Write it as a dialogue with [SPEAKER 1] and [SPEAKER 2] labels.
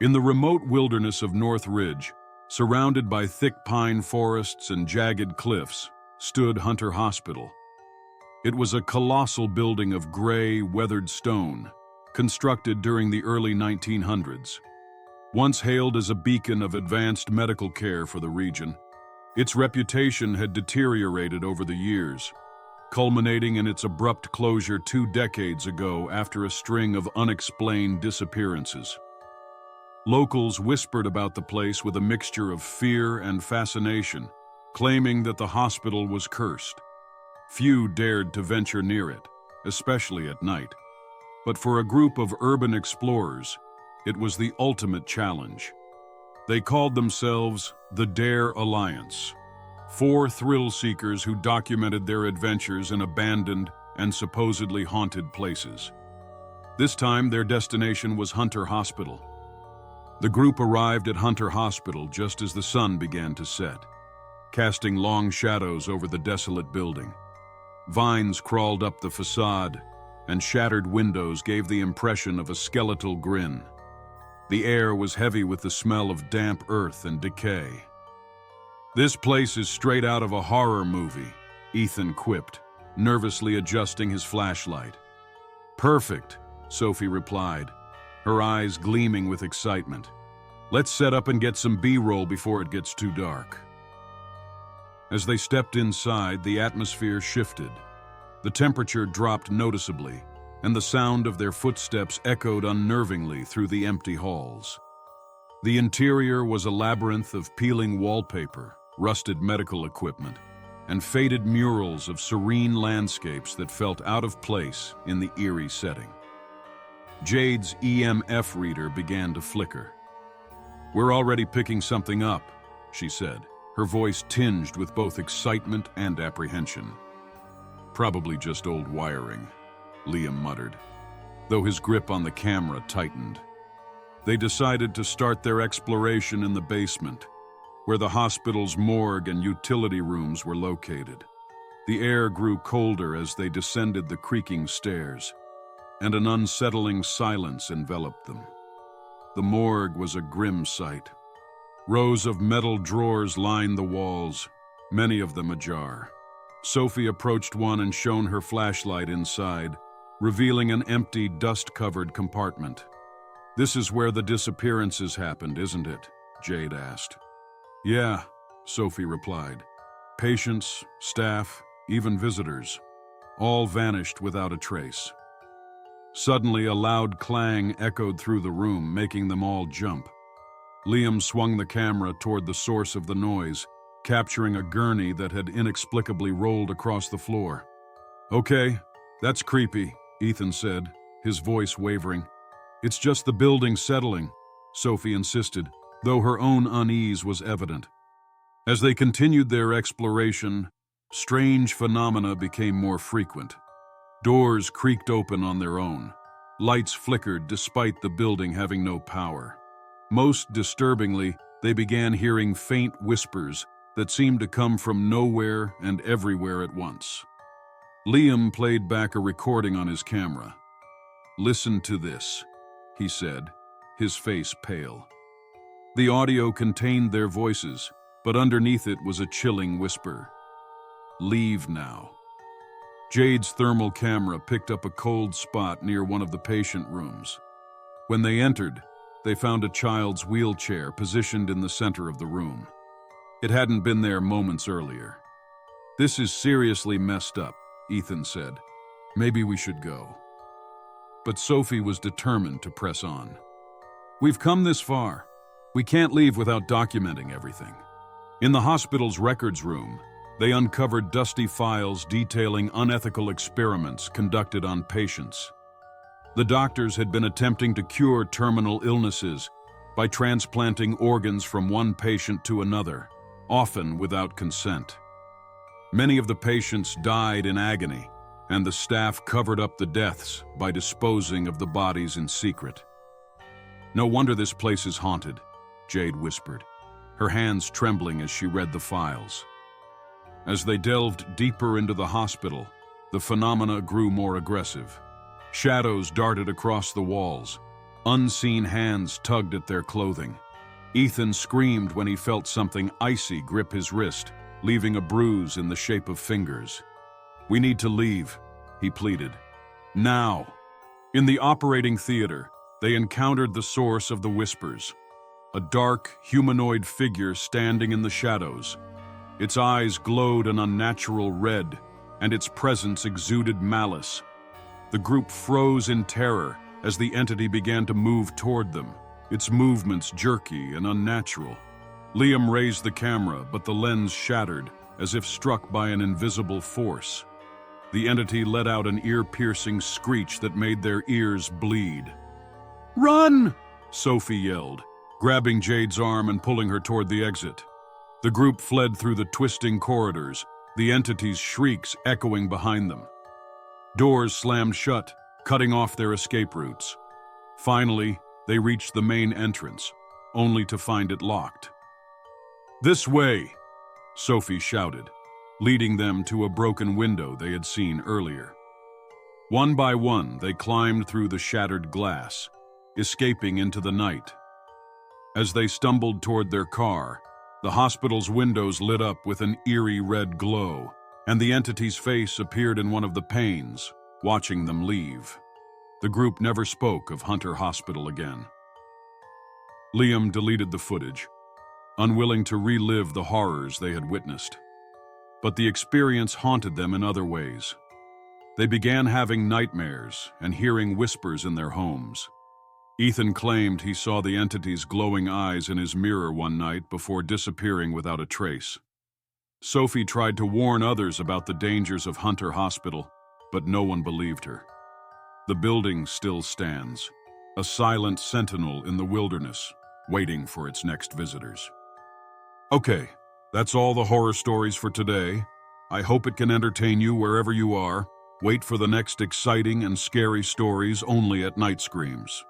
[SPEAKER 1] In the remote wilderness of North Ridge, surrounded by thick pine forests and jagged cliffs, stood Hunter Hospital. It was a colossal building of gray, weathered stone, constructed during the early 1900s. Once hailed as a beacon of advanced medical care for the region, its reputation had deteriorated over the years, culminating in its abrupt closure 2 decades ago after a string of unexplained disappearances. Locals whispered about the place with a mixture of fear and fascination, claiming that the hospital was cursed. Few dared to venture near it, especially at night. But for a group of urban explorers, it was the ultimate challenge. They called themselves the Dare Alliance, 4 thrill seekers who documented their adventures in abandoned and supposedly haunted places. This time, their destination was Hunter Hospital. The group arrived at Hunter Hospital just as the sun began to set, casting long shadows over the desolate building. Vines crawled up the facade, and shattered windows gave the impression of a skeletal grin. The air was heavy with the smell of damp earth and decay. "This place is straight out of a horror movie," Ethan quipped, nervously adjusting his flashlight. "Perfect," Sophie replied, her eyes gleaming with excitement. "Let's set up and get some B-roll before it gets too dark." As they stepped inside, the atmosphere shifted. The temperature dropped noticeably, and the sound of their footsteps echoed unnervingly through the empty halls. The interior was a labyrinth of peeling wallpaper, rusted medical equipment, and faded murals of serene landscapes that felt out of place in the eerie setting. Jade's EMF reader began to flicker. "We're already picking something up," she said, her voice tinged with both excitement and apprehension. "Probably just old wiring," Liam muttered, though his grip on the camera tightened. They decided to start their exploration in the basement, where the hospital's morgue and utility rooms were located. The air grew colder as they descended the creaking stairs, and an unsettling silence enveloped them. The morgue was a grim sight. Rows of metal drawers lined the walls, many of them ajar. Sophie approached one and shone her flashlight inside, revealing an empty, dust-covered compartment. "This is where the disappearances happened, isn't it?" Jade asked. "Yeah," Sophie replied. "Patients, staff, even visitors, all vanished without a trace." Suddenly, a loud clang echoed through the room, making them all jump. Liam swung the camera toward the source of the noise, capturing a gurney that had inexplicably rolled across the floor. "Okay, that's creepy," Ethan said, his voice wavering. "It's just the building settling," Sophie insisted, though her own unease was evident. As they continued their exploration, strange phenomena became more frequent. Doors creaked open on their own. Lights flickered despite the building having no power. Most disturbingly, they began hearing faint whispers that seemed to come from nowhere and everywhere at once. Liam played back a recording on his camera. "Listen to this," he said, his face pale. The audio contained their voices, but underneath it was a chilling whisper. "Leave now." Jade's thermal camera picked up a cold spot near one of the patient rooms. When they entered, they found a child's wheelchair positioned in the center of the room. It hadn't been there moments earlier. "This is seriously messed up," Ethan said. "Maybe we should go." But Sophie was determined to press on. "We've come this far. We can't leave without documenting everything." In the hospital's records room, they uncovered dusty files detailing unethical experiments conducted on patients. The doctors had been attempting to cure terminal illnesses by transplanting organs from one patient to another, often without consent. Many of the patients died in agony, and the staff covered up the deaths by disposing of the bodies in secret. "No wonder this place is haunted," Jade whispered, her hands trembling as she read the files. As they delved deeper into the hospital, the phenomena grew more aggressive. Shadows darted across the walls, Unseen hands tugged at their clothing. Ethan screamed when he felt something icy grip his wrist, leaving a bruise in the shape of fingers. "We need to leave," he pleaded. "Now." In the operating theater, they encountered the source of the whispers, a dark, humanoid figure standing in the shadows. Its eyes glowed an unnatural red, and its presence exuded malice. The group froze in terror as the entity began to move toward them, its movements jerky and unnatural. Liam raised the camera, but the lens shattered, as if struck by an invisible force. The entity let out an ear-piercing screech that made their ears bleed. "Run!" Sophie yelled, grabbing Jade's arm and pulling her toward the exit. The group fled through the twisting corridors, the entity's shrieks echoing behind them. Doors slammed shut, cutting off their escape routes. Finally, they reached the main entrance, only to find it locked. "This way!" Sophie shouted, leading them to a broken window they had seen earlier. One by one, they climbed through the shattered glass, escaping into the night. As they stumbled toward their car, the hospital's windows lit up with an eerie red glow, and the entity's face appeared in one of the panes, watching them leave. The group never spoke of Hunter Hospital again. Liam deleted the footage, unwilling to relive the horrors they had witnessed. But the experience haunted them in other ways. They began having nightmares and hearing whispers in their homes. Ethan claimed he saw the entity's glowing eyes in his mirror one night before disappearing without a trace. Sophie tried to warn others about the dangers of Hunter Hospital, but no one believed her. The building still stands, a silent sentinel in the wilderness, waiting for its next visitors. Okay, that's all the horror stories for today. I hope it can entertain you wherever you are. Wait for the next exciting and scary stories only at Night Screams.